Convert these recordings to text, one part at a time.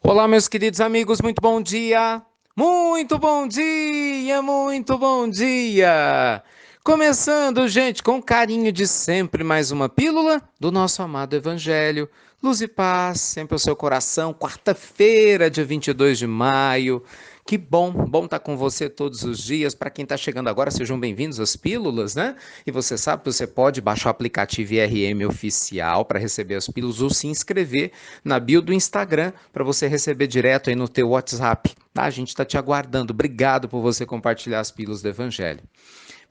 Olá, meus queridos amigos, muito bom dia! Muito bom dia, muito bom dia! Começando, gente, com carinho de sempre, mais uma pílula do nosso amado Evangelho. Luz e paz, sempre ao seu coração. Quarta-feira, dia 22 de maio. Que bom estar com você todos os dias. Para quem está chegando agora, sejam bem-vindos às pílulas, né? E você sabe que você pode baixar o aplicativo IRM oficial para receber as pílulas ou se inscrever na bio do Instagram para você receber direto aí no teu WhatsApp. Tá? A gente está te aguardando. Obrigado por você compartilhar as pílulas do Evangelho.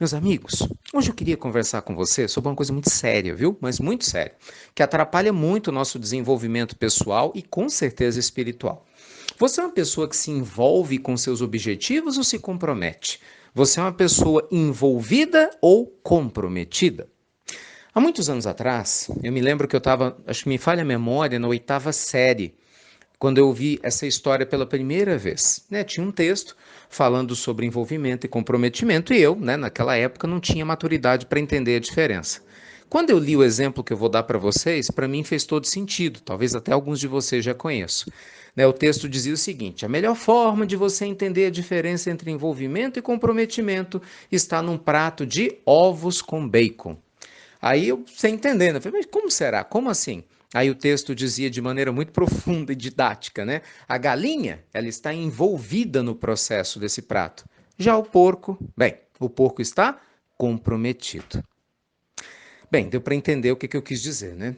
Meus amigos, hoje eu queria conversar com você sobre uma coisa muito séria, viu? Mas muito séria, que atrapalha muito o nosso desenvolvimento pessoal e com certeza espiritual. Você é uma pessoa que se envolve com seus objetivos ou se compromete? Você é uma pessoa envolvida ou comprometida? Há muitos anos atrás, eu me lembro que eu estava, acho que me falha a memória, na oitava série, quando eu vi essa história pela primeira vez. Né? Tinha um texto falando sobre envolvimento e comprometimento e eu, né, naquela época, não tinha maturidade para entender a diferença. Quando eu li o exemplo que eu vou dar para vocês, para mim fez todo sentido, talvez até alguns de vocês já conheçam. Né, o texto dizia o seguinte: a melhor forma de você entender a diferença entre envolvimento e comprometimento está num prato de ovos com bacon. Aí eu, sem entender, né? Falei, mas como será? Como assim? Aí o texto dizia de maneira muito profunda e didática, né? A galinha, ela está envolvida no processo desse prato. Já o porco, bem, o porco está comprometido. Bem, deu para entender o que eu quis dizer, né?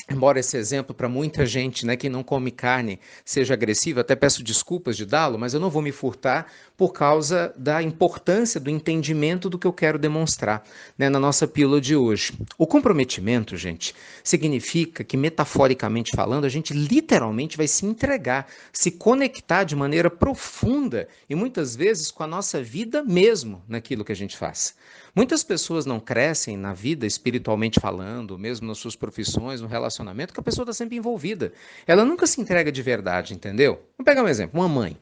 Embora esse exemplo para muita gente, né, que não come carne, seja agressivo, até peço desculpas de dá-lo, mas eu não vou me furtar por causa da importância do entendimento do que eu quero demonstrar, né, na nossa pílula de hoje. O comprometimento, gente, significa que, metaforicamente falando, a gente literalmente vai se entregar, se conectar de maneira profunda e muitas vezes com a nossa vida mesmo naquilo que a gente faz. Muitas pessoas não crescem na vida espiritualmente falando, mesmo nas suas profissões, no relacionamento, que a pessoa está sempre envolvida. Ela nunca se entrega de verdade, entendeu? Vamos pegar um exemplo, uma mãe.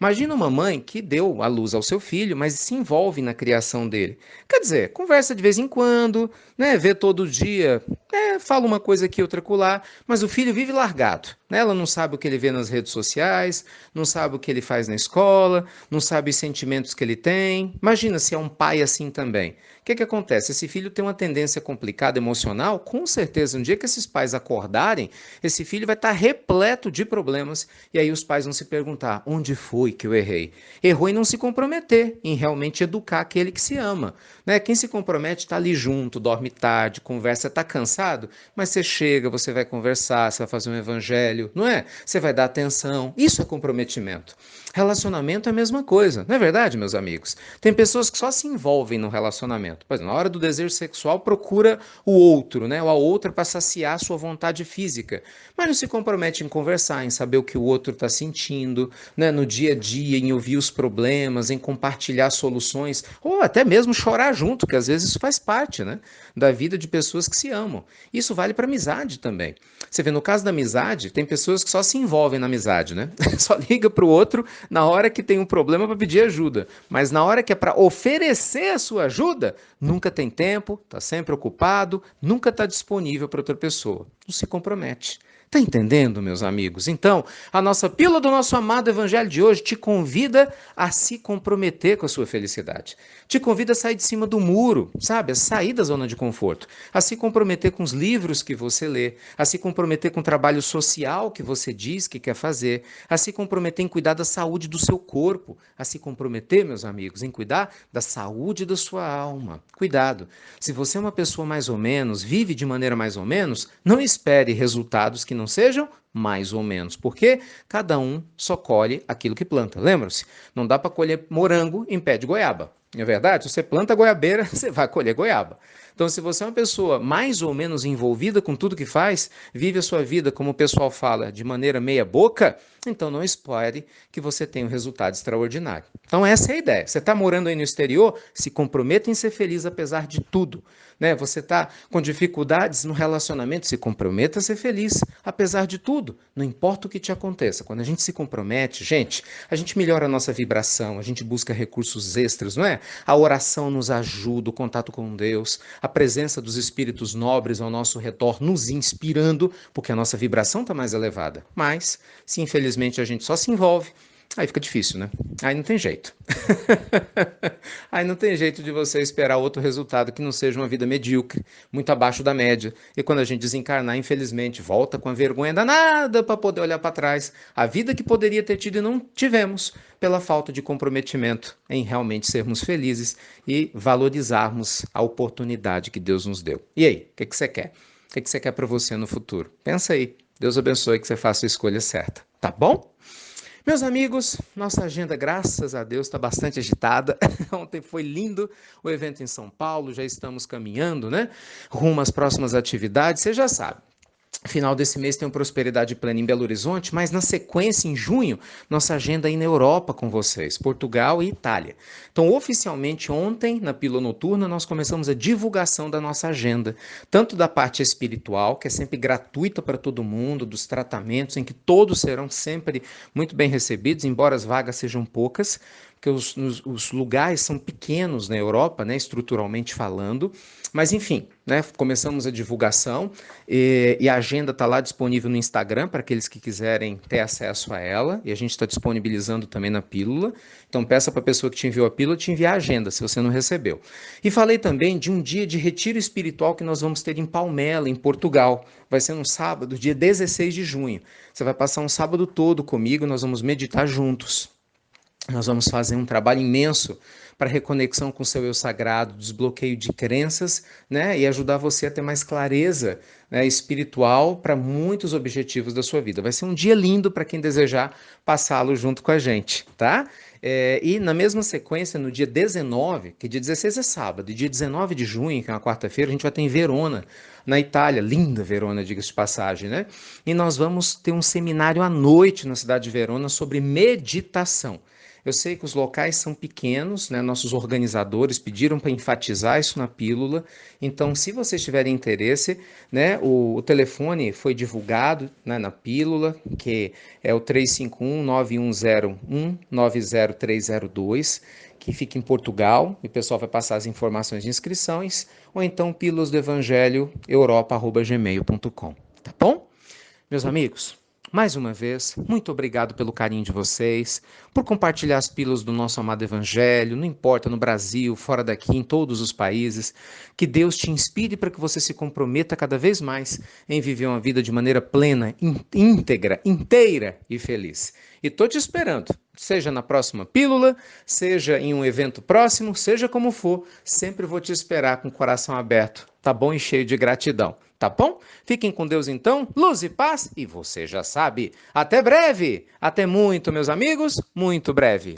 Imagina uma mãe que deu a luz ao seu filho, mas se envolve na criação dele. Quer dizer, conversa de vez em quando, né, vê todo dia, fala uma coisa aqui, outra acolá, mas o filho vive largado. Né? Ela não sabe o que ele vê nas redes sociais, não sabe o que ele faz na escola, não sabe os sentimentos que ele tem. Imagina se é um pai assim também. O que acontece? Esse filho tem uma tendência complicada emocional, com certeza, um dia que esses pais acordarem, esse filho vai estar repleto de problemas, e aí os pais vão se perguntar, onde foi que eu errei? Errou em não se comprometer, em realmente educar aquele que se ama. Né? Quem se compromete está ali junto, dorme tarde, conversa, está cansado, mas você chega, você vai conversar, você vai fazer um evangelho, não é? Você vai dar atenção, isso é comprometimento. Relacionamento é a mesma coisa, não é verdade, meus amigos? Tem pessoas que só se envolvem no relacionamento. Pois na hora do desejo sexual procura o outro, né? Ou a outra para saciar a sua vontade física. Mas não se compromete em conversar, em saber o que o outro está sentindo, né? No dia a dia, em ouvir os problemas, em compartilhar soluções, ou até mesmo chorar junto, que às vezes isso faz parte, né? Da vida de pessoas que se amam. Isso vale para amizade também. Você vê, no caso da amizade, tem pessoas que só se envolvem na amizade, né? Só liga para o outro na hora que tem um problema para pedir ajuda. Mas na hora que é para oferecer a sua ajuda, nunca tem tempo, está sempre ocupado, nunca está disponível para outra pessoa. Não se compromete. Tá entendendo, meus amigos? Então, a nossa pílula do nosso amado evangelho de hoje te convida a se comprometer com a sua felicidade. Te convida a sair de cima do muro, sabe? A sair da zona de conforto. A se comprometer com os livros que você lê, a se comprometer com o trabalho social que você diz que quer fazer, a se comprometer em cuidar da saúde do seu corpo, a se comprometer, meus amigos, em cuidar da saúde da sua alma. Cuidado. Se você é uma pessoa mais ou menos, vive de maneira mais ou menos, não espere resultados que não sejam mais ou menos, porque cada um só colhe aquilo que planta. Lembram-se? Não dá para colher morango em pé de goiaba. É verdade? Se você planta goiabeira, você vai colher goiaba. Então, se você é uma pessoa mais ou menos envolvida com tudo que faz, vive a sua vida, como o pessoal fala, de maneira meia boca, então não espere que você tenha um resultado extraordinário. Então, essa é a ideia. Você está morando aí no exterior, se comprometa em ser feliz apesar de tudo. Né? Você está com dificuldades no relacionamento, se comprometa a ser feliz apesar de tudo. Não importa o que te aconteça. Quando a gente se compromete, gente, a gente melhora a nossa vibração, a gente busca recursos extras, não é? né? A oração nos ajuda, o contato com Deus, a presença dos espíritos nobres ao nosso redor nos inspirando, porque a nossa vibração está mais elevada. Mas, se infelizmente a gente só se envolve, aí fica difícil, né? Aí não tem jeito. Aí não tem jeito de você esperar outro resultado que não seja uma vida medíocre, muito abaixo da média. E quando a gente desencarnar, infelizmente, volta com a vergonha danada para poder olhar para trás. A vida que poderia ter tido e não tivemos, pela falta de comprometimento em realmente sermos felizes e valorizarmos a oportunidade que Deus nos deu. E aí, o que você quer? O que você quer para você no futuro? Pensa aí. Deus abençoe que você faça a escolha certa. Tá bom? Meus amigos, nossa agenda, graças a Deus, está bastante agitada. Ontem foi lindo o evento em São Paulo, já estamos caminhando, né? Rumo às próximas atividades, você já sabe. Final desse mês tem um Prosperidade Plena em Belo Horizonte, mas na sequência, em junho, nossa agenda aí na Europa com vocês, Portugal e Itália. Então, oficialmente, ontem, na Pílula Noturna, nós começamos a divulgação da nossa agenda, tanto da parte espiritual, que é sempre gratuita para todo mundo, dos tratamentos, em que todos serão sempre muito bem recebidos, embora as vagas sejam poucas, porque os lugares são pequenos na Europa, né, estruturalmente falando, mas enfim, né, começamos a divulgação e a agenda está lá disponível no Instagram para aqueles que quiserem ter acesso a ela, e a gente está disponibilizando também na pílula, então peça para a pessoa que te enviou a pílula te enviar a agenda, se você não recebeu. E falei também de um dia de retiro espiritual que nós vamos ter em Palmela, em Portugal, vai ser no sábado, dia 16 de junho, você vai passar um sábado todo comigo, nós vamos meditar juntos. Nós vamos fazer um trabalho imenso para reconexão com o seu eu sagrado, desbloqueio de crenças, né, e ajudar você a ter mais clareza, né, espiritual para muitos objetivos da sua vida. Vai ser um dia lindo para quem desejar passá-lo junto com a gente, tá? E na mesma sequência, no dia 19, que dia 16 é sábado, e dia 19 de junho, que é uma quarta-feira, a gente vai ter em Verona, na Itália, linda Verona, diga-se de passagem, né? E nós vamos ter um seminário à noite na cidade de Verona sobre meditação. Eu sei que os locais são pequenos, né? Nossos organizadores pediram para enfatizar isso na pílula. Então, se vocês tiverem interesse, né? O telefone foi divulgado, né, na pílula, que é o 351-9101-90302, que fica em Portugal, e o pessoal vai passar as informações de inscrições, ou então pílulas do evangelho europa@gmail.com, tá bom? Meus amigos, mais uma vez, muito obrigado pelo carinho de vocês, por compartilhar as pílulas do nosso amado Evangelho, não importa, no Brasil, fora daqui, em todos os países. Que Deus te inspire para que você se comprometa cada vez mais em viver uma vida de maneira plena, íntegra, inteira e feliz. E estou te esperando, seja na próxima pílula, seja em um evento próximo, seja como for, sempre vou te esperar com o coração aberto, tá bom? E cheio de gratidão. Tá bom? Fiquem com Deus então, luz e paz, e você já sabe. Até breve! Até muito, meus amigos, muito breve.